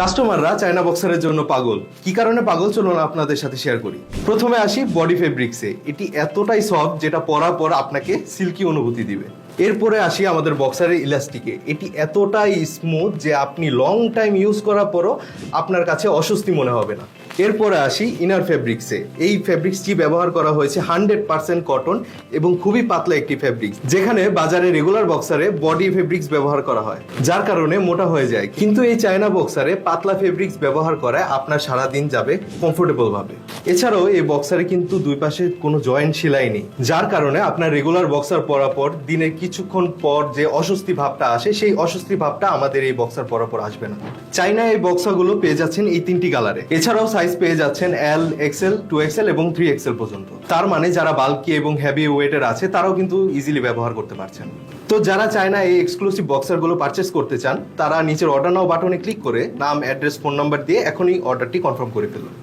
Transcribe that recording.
কাস্টমাররা চায়না বক্সারের জন্য পাগল। কি কারণে পাগল চলুন আপনাদের সাথে শেয়ার করি। প্রথমে আসি বডি ফেব্রিক্সে। এটি এতটাই সফট যেটা পরার পর আপনাকে সিল্কি অনুভূতি দিবে। এরপরে আসি আমাদের বক্সারের ইলাস্টিকে। এটি এতটাই স্মুথ যে আপনি লং টাইম ইউজ করার পরও আপনার কাছে অস্বস্তি মনে হবে না। এরপরে আসি ইনার ফেব্রিক্সে। এই ফেব্রিক্সটি ব্যবহার করা হয়েছে 100% কটন এবং খুবই পাতলা একটি ফেব্রিক্স, যেখানে বাজারে রেগুলার বক্সারে বডি ফেব্রিক্স ব্যবহার করা হয় যার কারণে মোটা হয়ে যায়। কিন্তু এই চায়না বক্সারে পাতলা ফেব্রিক্স ব্যবহার করায় আপনার সারাদিন যাবে কমফোর্টেবল ভাবে। এছাড়াও এই বক্সারে কিন্তু দুই পাশে কোনো জয়েন্ট সেলাই নেই, যার কারণে আপনার রেগুলার বক্সার পরার পর দিনের কিছুক্ষণ পর যে অস্বস্তি ভাবটা আসে সেই অস্বস্তি ভাবটা আমাদের এই বক্সার পরার পর আসবে না। চাইনা এই বক্সারগুলো পেয়ে যাচ্ছেন এই 3টি কালারে। এছাড়াও সাইজ পেয়ে যাচ্ছেন এল, এক্সেল, 2XL এবং 3XL পর্যন্ত। তার মানে যারা বাল্কি এবং হেভি ওয়েটের আছে তারাও কিন্তু ইজিলি ব্যবহার করতে পারছেন। তো যারা চায়না এই এক্সক্লুসিভ বক্সারগুলো পারচেস করতে চান তারা নিচের অর্ডার নাও বাটনে ক্লিক করে নাম, অ্যাড্রেস, ফোন নাম্বার দিয়ে এখনই অর্ডারটি কনফার্ম করে ফেলুন।